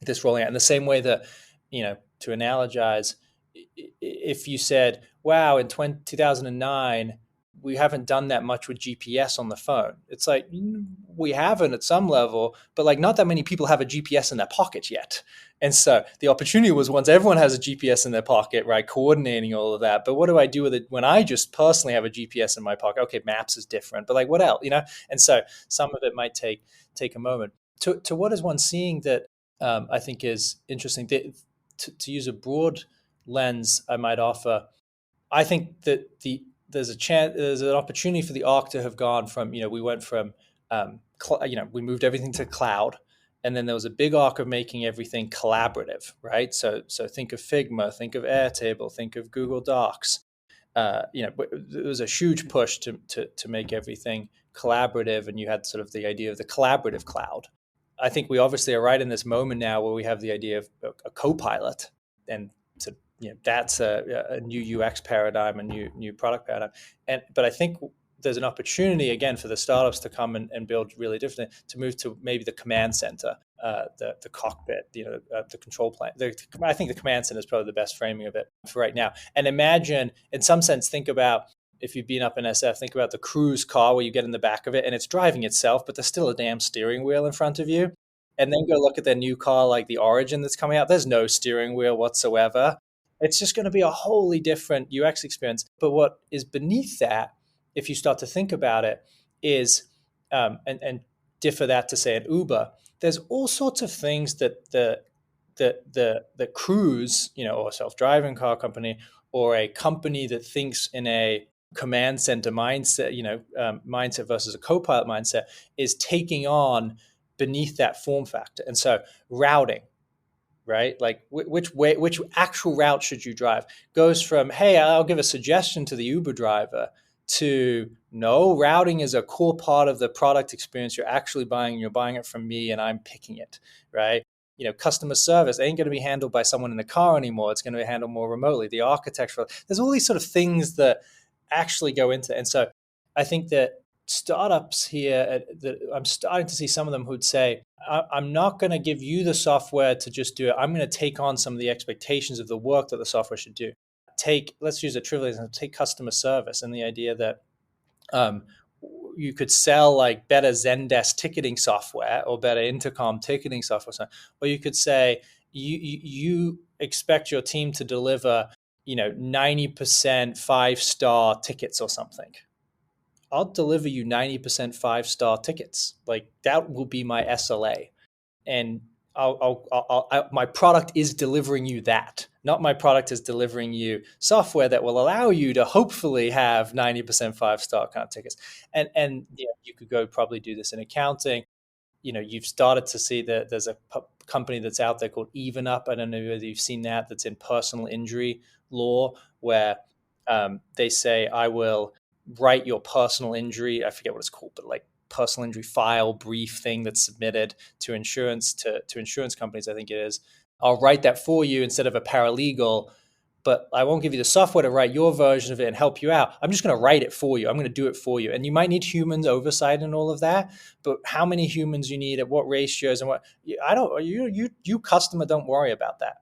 this rolling out. In the same way that, to analogize, if you said, wow, in 2009, we haven't done that much with GPS on the phone. It's like, we haven't at some level, but like not that many people have a GPS in their pocket yet. And so the opportunity was, once everyone has a GPS in their pocket, right, coordinating all of that. But what do I do with it when I just personally have a GPS in my pocket? Okay, maps is different, but like what else, And so some of it might take a moment. To what is one seeing that I think is interesting? To use a broad lens, I might offer, I think that there's an opportunity for the arc to have gone from, we went from, we moved everything to cloud, and then there was a big arc of making everything collaborative, right? So think of Figma, think of Airtable, think of Google Docs. There was a huge push to make everything collaborative, and you had sort of the idea of the collaborative cloud. I think we obviously are right in this moment now where we have the idea of a co-pilot, and that's a new UX paradigm, a new product paradigm. But I think there's an opportunity again for the startups to come and build really different, to move to maybe the command center, the cockpit, the control plane. I think the command center is probably the best framing of it for right now. And imagine, in some sense, think about, if you've been up in SF, think about the cruise car where you get in the back of it and it's driving itself, but there's still a damn steering wheel in front of you. And then go look at their new car like the Origin that's coming out. There's no steering wheel whatsoever. It's just going to be a wholly different UX experience. But what is beneath that, if you start to think about it, is and differ that to say an Uber. There's all sorts of things that the cruise, or self-driving car company, or a company that thinks in a command center mindset, mindset versus a co-pilot mindset, is taking on beneath that form factor. And so routing, right? Like which actual route should you drive, goes from, hey, I'll give a suggestion to the Uber driver, to, no, routing is a core part of the product experience you're actually buying. You're buying it from me and I'm picking it, right? Customer service ain't going to be handled by someone in the car anymore. It's going to be handled more remotely. The architectural, there's all these sort of things that actually go into it. And so I think that startups here, I'm starting to see some of them who'd say, I'm not going to give you the software to just do it. I'm going to take on some of the expectations of the work that the software should do. Let's use a trivial example, take customer service, and the idea that you could sell like better Zendesk ticketing software or better intercom ticketing software, or you could say you expect your team to deliver 90% 5-star tickets or something. I'll deliver you 90% 5-star tickets. Like, that will be my SLA. And my product is delivering you that. Not my product is delivering you software that will allow you to hopefully have 90% 5-star kind of tickets. And you could go probably do this in accounting. You've started to see that there's a company that's out there called Even Up. I don't know whether you've seen that. That's in personal injury law, where they say, I will write your personal injury, I forget what it's called, but like personal injury file brief thing that's submitted to insurance companies, I think it is. I'll write that for you instead of a paralegal, but I won't give you the software to write your version of it and help you out. I'm just going to write it for you. I'm going to do it for you. And you might need humans oversight and all of that, but how many humans you need at what ratios and what, you customer, don't worry about that.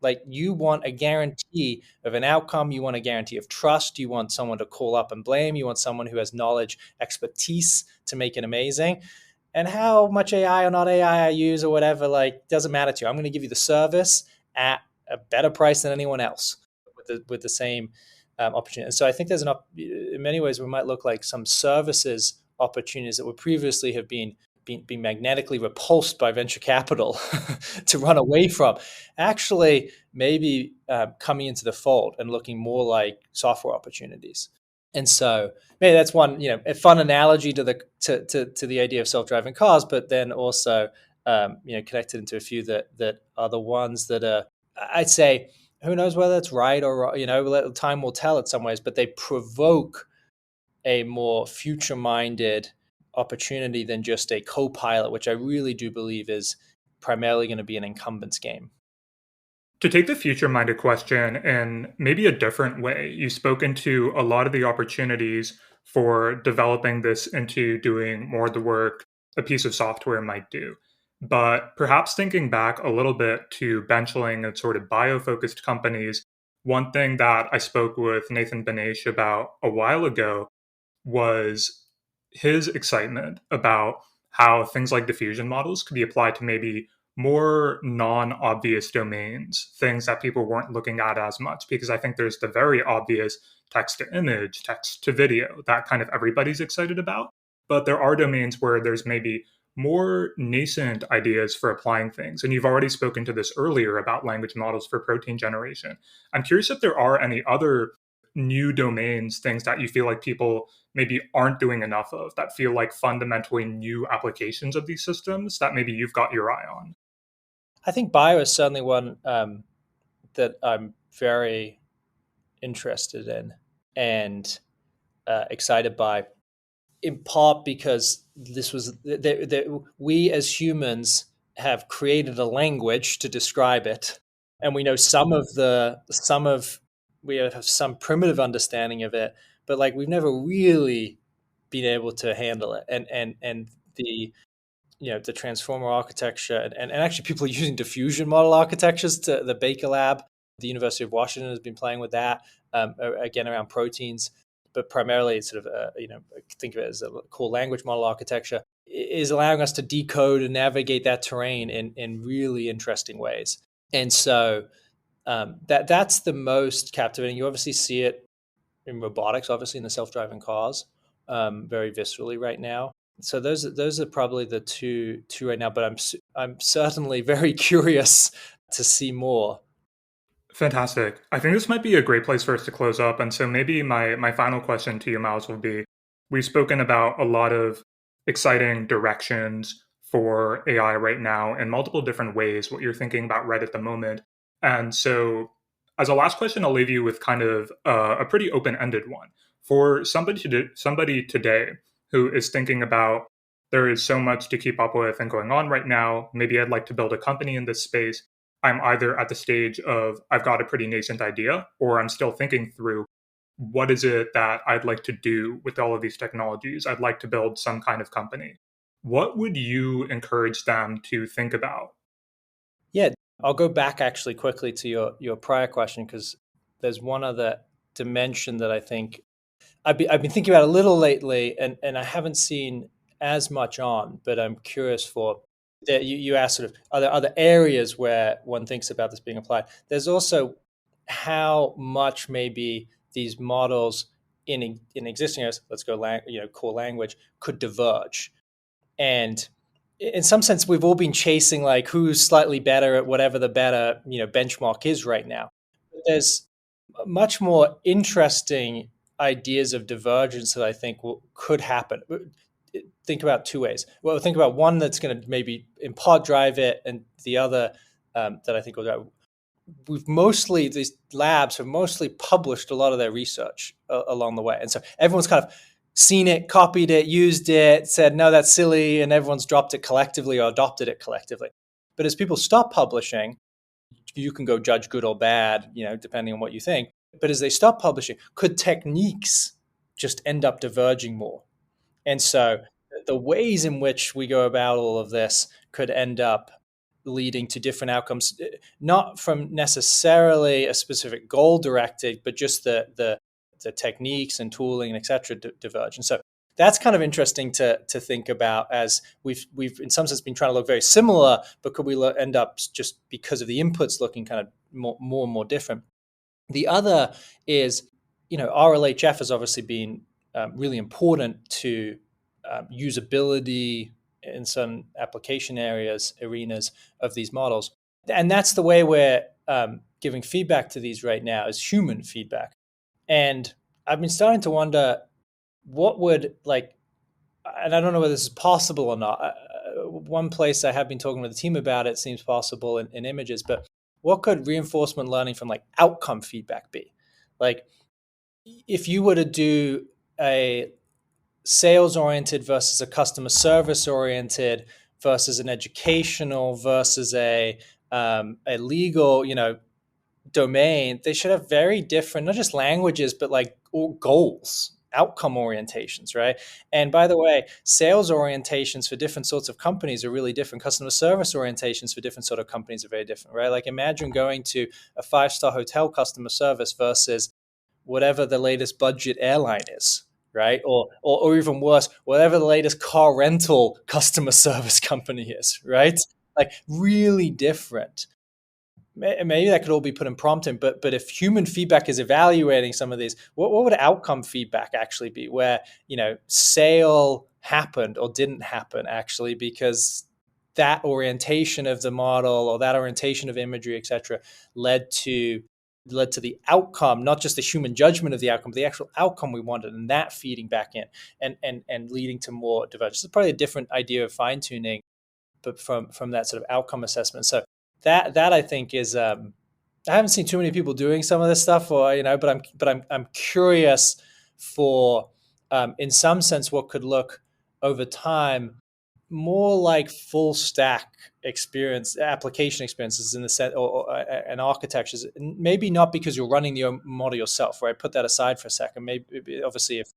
Like, you want a guarantee of an outcome. You want a guarantee of trust. You want someone to call up and blame. You want someone who has knowledge, expertise to make it amazing. And how much AI or not AI I use or whatever, like, doesn't matter to you. I'm going to give you the service at a better price than anyone else with the same opportunity. And so I think there's in many ways, we might look like some services opportunities that would previously have been magnetically repulsed by venture capital to run away from, actually maybe coming into the fold and looking more like software opportunities. And so maybe that's one, a fun analogy to the idea of self-driving cars, but then also connected into a few that are the ones that are, I'd say, who knows whether it's right or wrong, time will tell in some ways, but they provoke a more future-minded opportunity than just a co-pilot, which I really do believe is primarily going to be an incumbents game. To take the future-minded question in maybe a different way, you've spoken to a lot of the opportunities for developing this into doing more of the work a piece of software might do. But perhaps thinking back a little bit to Benchling and sort of bio-focused companies, one thing that I spoke with Nathan Benesh about a while ago was his excitement about how things like diffusion models could be applied to maybe more non-obvious domains, things that people weren't looking at as much, because I think there's the very obvious text to image, text to video, that kind of everybody's excited about. But there are domains where there's maybe more nascent ideas for applying things. And you've already spoken to this earlier about language models for protein generation. I'm curious if there are any other new domains, things that you feel like people maybe aren't doing enough of, that feel like fundamentally new applications of these systems that maybe you've got your eye on. I think bio is certainly one that I'm very interested in and excited by, in part because we as humans have created a language to describe it, and we know we have some primitive understanding of it, but like, we've never really been able to handle it. And the the transformer architecture, and actually people are using diffusion model architectures. To the Baker Lab, the University of Washington has been playing with that, again around proteins, but primarily it's sort of think of it as a core language model architecture, is allowing us to decode and navigate that terrain in really interesting ways. And so that's the most captivating. You obviously see it in robotics, obviously in the self-driving cars, very viscerally right now. So those are probably the two right now. But I'm certainly very curious to see more. Fantastic. I think this might be a great place for us to close up. And so maybe my final question to you, Miles, will be, we've spoken about a lot of exciting directions for AI right now in multiple different ways, what you're thinking about right at the moment. And so as a last question, I'll leave you with kind of a pretty open-ended one. For somebody today who is thinking about, there is so much to keep up with and going on right now, maybe I'd like to build a company in this space. I'm either at the stage of I've got a pretty nascent idea, or I'm still thinking through what is it that I'd like to do with all of these technologies. I'd like to build some kind of company. What would you encourage them to think about? Yeah, I'll go back actually quickly to your prior question, because there's one other dimension that I think I've been thinking about a little lately, and I haven't seen as much on, but I'm curious for that. You asked sort of, are there other areas where one thinks about this being applied? There's also how much maybe these models in existing areas, let's go core language, could diverge. And in some sense, we've all been chasing like who's slightly better at whatever the better benchmark is right now. But there's much more interesting ideas of divergence that I think could happen. Think about two ways. Well, think about one that's going to maybe in part drive it, and the other that I think will drive. These labs have mostly published a lot of their research along the way, and so everyone's kind of seen it, copied it, used it, said no, that's silly, and everyone's dropped it collectively or adopted it collectively. But as people stop publishing, you can go judge good or bad, depending on what you think. But as they stop publishing, could techniques just end up diverging more? And so the ways in which we go about all of this could end up leading to different outcomes, not from necessarily a specific goal directed, but just the techniques and tooling and et cetera diverge. And so that's kind of interesting to think about, as we've in some sense been trying to look very similar, but could we end up just because of the inputs looking kind of more and more different? The other is, RLHF has obviously been really important to usability in some application arenas of these models. And that's the way we're giving feedback to these right now, is human feedback. And I've been starting to wonder what would, and I don't know whether this is possible or not. One place I have been talking with the team about it seems possible in images, but what could reinforcement learning from outcome feedback be? Like if you were to do a sales oriented versus a customer service oriented versus an educational versus a legal, domain, they should have very different, not just languages, but goals, outcome orientations, right? And by the way, sales orientations for different sorts of companies are really different. Customer service orientations for different sort of companies are very different, right? Like imagine going to a 5-star hotel customer service versus whatever the latest budget airline is, right? Or even worse, whatever the latest car rental customer service company is, right? Like really different. Maybe that could all be put in prompting, but if human feedback is evaluating some of these, what would outcome feedback actually be? Where sale happened or didn't happen actually because that orientation of the model or that orientation of imagery, etc., led to the outcome, not just the human judgment of the outcome, but the actual outcome we wanted, and that feeding back in and leading to more divergence. It's probably a different idea of fine tuning, but from that sort of outcome assessment. So that I think is I haven't seen too many people doing some of this stuff, but I'm curious for in some sense what could look over time more like full stack application experiences in the set and architectures. Maybe not because you're running the model yourself, right? Put that aside for a second. Maybe obviously if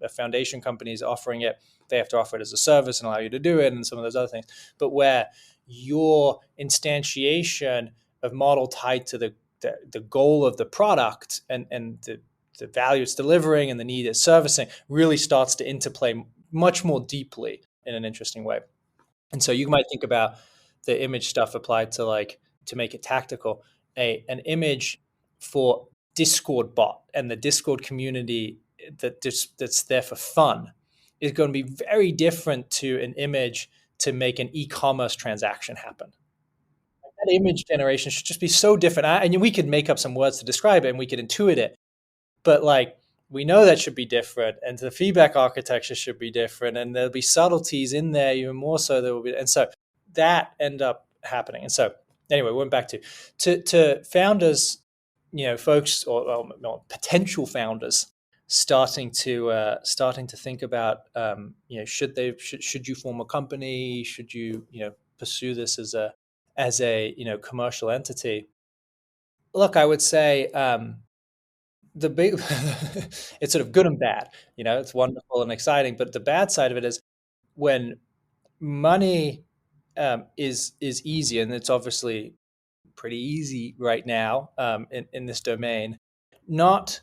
foundation companies offering it, they have to offer it as a service and allow you to do it, and some of those other things. But where your instantiation of model tied to the goal of the product and the value it's delivering and the need it's servicing really starts to interplay much more deeply in an interesting way. And so you might think about the image stuff applied to, like, to make it tactical, an image for Discord bot and the Discord community that's there for fun is going to be very different to an image to make an e-commerce transaction happen. That image generation should just be so different. And we could make up some words to describe it and we could intuit it, but like, we know that should be different, and the feedback architecture should be different, and there'll be subtleties in there even more so there will be, and so that end up happening. And so anyway, we went back to founders, folks or potential founders starting to think about, should you form a company, should you pursue this as a commercial entity. Look, I would say the big it's sort of good and bad. It's wonderful and exciting, but the bad side of it is when money is easy, and it's obviously pretty easy right now in this domain, not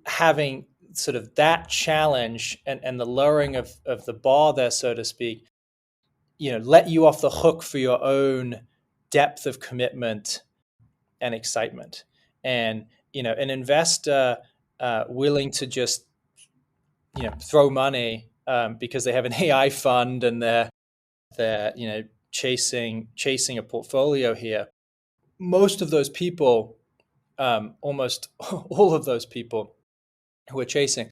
having sort of that challenge and the lowering of the bar there, so to speak, let you off the hook for your own depth of commitment and excitement. And an investor willing to just throw money because they have an AI fund and they're chasing a portfolio here. Most of those people, almost all of those people who are chasing,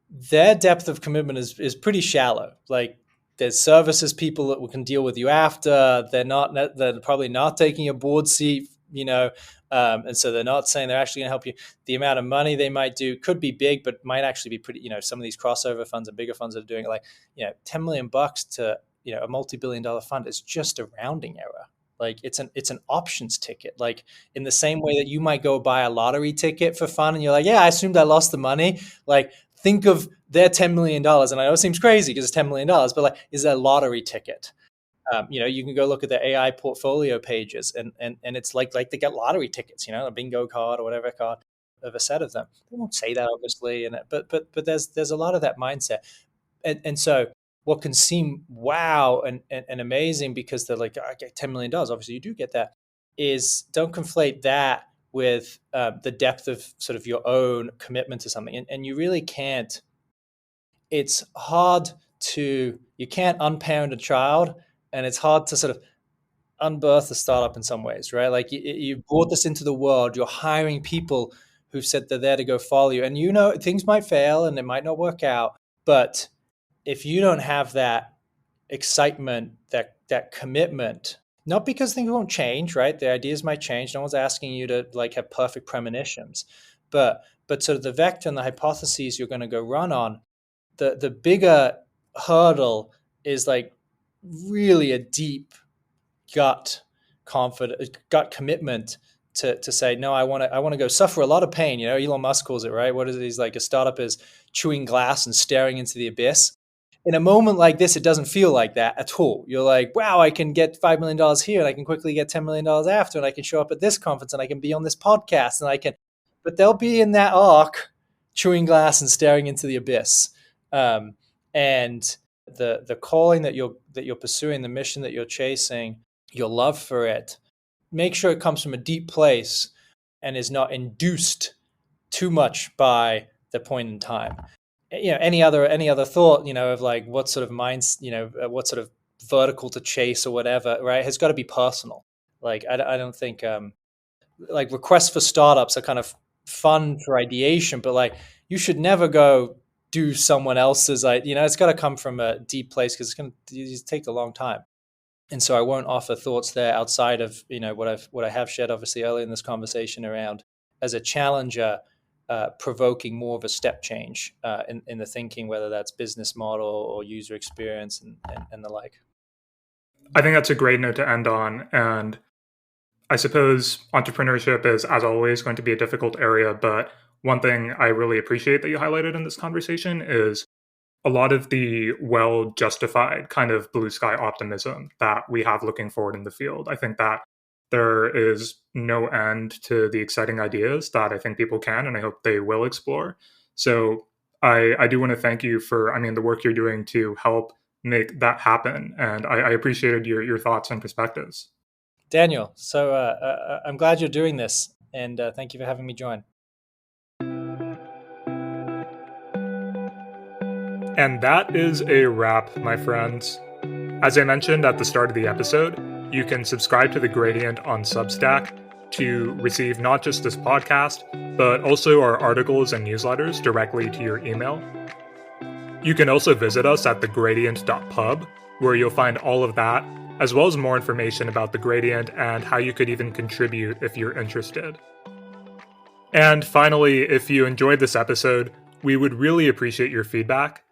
their depth of commitment is pretty shallow. Like, there's services people that can deal with you after. They're probably not taking a board seat, and so they're not saying they're actually going to help you. The amount of money they might do could be big, but might actually be pretty. Some of these crossover funds and bigger funds that are doing it, like, $10 million to a multi-billion-dollar fund is just a rounding error. Like, it's an options ticket. Like, in the same way that you might go buy a lottery ticket for fun, and you're like, yeah, I assumed I lost the money. Like, think of their $10 million, and I know it seems crazy because it's $10 million, but like, is that a lottery ticket? You can go look at the AI portfolio pages, and it's like they get lottery tickets, a bingo card or whatever card of a set of them. They won't say that, obviously, but there's a lot of that mindset, and so what can seem wow and amazing because they're like, I get $10 million. Obviously, you do get that. Is don't conflate that with the depth of sort of your own commitment to something, and you really can't. It's hard you can't unparent a child, and it's hard to sort of unbirth a startup in some ways, right? Like, you brought this into the world, you're hiring people who've said they're there to go follow you, and things might fail and it might not work out, but if you don't have that excitement, that commitment, not because things won't change, right? The ideas might change. No one's asking you to like have perfect premonitions, but sort of the vector and the hypotheses you're going to go run on, the bigger hurdle is like really a deep gut commitment to say, no, I want to go suffer a lot of pain. Elon Musk calls it, right? What is it? He's like, a startup is chewing glass and staring into the abyss. In a moment like this, it doesn't feel like that at all. You're like, wow, I can get $5 million here, and I can quickly get $10 million after, and I can show up at this conference, and I can be on this podcast, but they'll be in that arc, chewing glass and staring into the abyss. And the calling that you're pursuing, the mission that you're chasing, your love for it, make sure it comes from a deep place and is not induced too much by the point in time. Any other thought, of like what sort of minds, what sort of vertical to chase or whatever, right? Has got to be personal. Like, I don't think like requests for startups are kind of fun for ideation, but like, you should never go do someone else's, it's got to come from a deep place because it's going to take a long time. And so I won't offer thoughts there outside of what I have shared obviously early in this conversation around, as a challenger, provoking more of a step change in the thinking, whether that's business model or user experience and the like. I think that's a great note to end on. And I suppose entrepreneurship is, as always, going to be a difficult area, but one thing I really appreciate that you highlighted in this conversation is a lot of the well-justified kind of blue sky optimism that we have looking forward in the field. I think that there is no end to the exciting ideas that I think people can and I hope they will explore. So I do want to thank you for, the work you're doing to help make that happen. And I appreciated your thoughts and perspectives. Daniel, so I'm glad you're doing this, and thank you for having me join. And that is a wrap, my friends. As I mentioned at the start of the episode, you can subscribe to The Gradient on Substack to receive not just this podcast, but also our articles and newsletters directly to your email. You can also visit us at thegradient.pub, where you'll find all of that, as well as more information about The Gradient and how you could even contribute if you're interested. And finally, if you enjoyed this episode, we would really appreciate your feedback.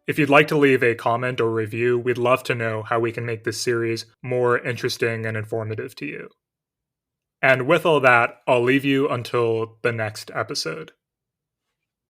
If you'd like to leave a comment or review, we'd love to know how we can make this series more interesting and informative to you. And with all that, I'll leave you until the next episode.